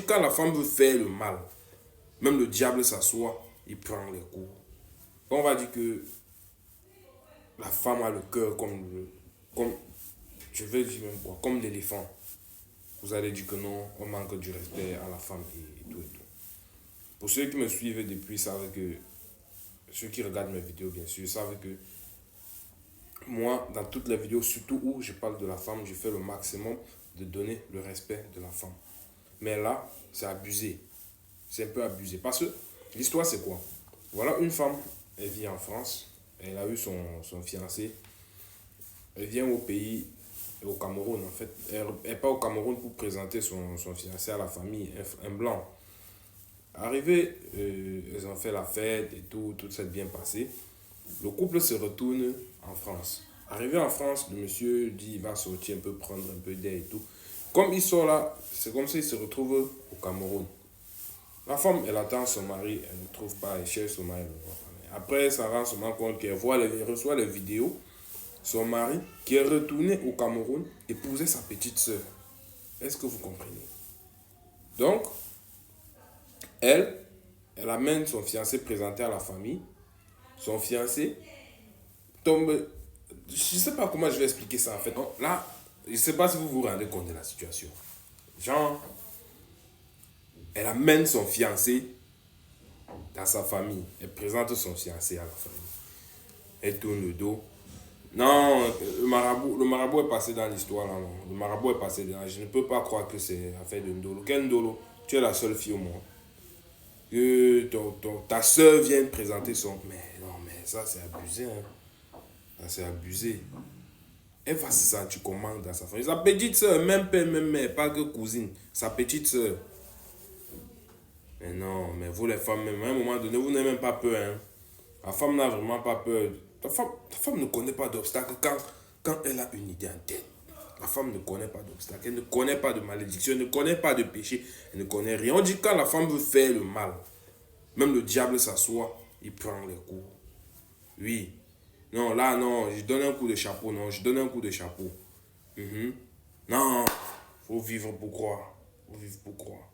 Quand la femme veut faire le mal, même le diable s'assoit, il prend les coups. On va dire que la femme a le cœur comme je vais dire même quoi, comme l'éléphant. Vous allez dire que non, on manque du respect à la femme et tout et tout. Pour ceux qui me suivent depuis, savent que, ceux qui regardent mes vidéos bien sûr, savent que moi, dans toutes les vidéos, surtout où je parle de la femme, je fais le maximum de donner le respect de la femme. Mais là, c'est abusé. C'est un peu abusé. Parce que l'histoire, c'est quoi? Voilà une femme, elle vit en France, elle a eu son fiancé, elle vient au pays, au Cameroun en fait. Elle n'est pas au Cameroun pour présenter son fiancé à la famille, un blanc. Arrivé, elles ont fait la fête et tout s'est bien passé. Le couple se retourne en France. Arrivé en France, le monsieur dit il va sortir un peu, prendre un peu d'air et tout. Comme il sort là, c'est comme s'il se retrouve au Cameroun. La femme, elle attend son mari, elle ne trouve pas, elle cherche son mari. Après, ça rend seulement compte qu'elle reçoit les vidéos. Son mari, qui est retourné au Cameroun, épousait sa petite soeur. Est-ce que vous comprenez? Donc, elle, elle amène son fiancé présenté à la famille. Son fiancé tombe. Je ne sais pas comment je vais expliquer ça en fait. Donc, là, je ne sais pas si vous vous rendez compte de la situation. Genre, elle amène son fiancé dans sa famille. Elle présente son fiancé à la famille. Elle tourne le dos. Non, le marabout est passé dans l'histoire là. Non. Le marabout est passé dedans. Je ne peux pas croire que c'est affaire de Ndolo. Quel Ndolo? Tu es la seule fille au monde. Que ta soeur vient présenter son. Mais non, mais ça c'est abusé. Hein. Ça c'est abusé. Elle va se sentir comment dans sa famille. Sa petite soeur, même père, même mère, pas que cousine. Sa petite soeur. Mais non, mais vous les femmes, même à un moment donné, vous n'avez même pas peur. Hein. La femme n'a vraiment pas peur. Ta femme ne connaît pas d'obstacle quand elle a une idée en tête. La femme ne connaît pas d'obstacle, elle ne connaît pas de malédiction, elle ne connaît pas de péché, elle ne connaît rien. On dit que quand la femme veut faire le mal, même le diable s'assoit, il prend les coups. Oui. Non, là, non, je donne un coup de chapeau, non, je donne un coup de chapeau. Mhm. Non, faut vivre pour croire. Faut vivre pour croire.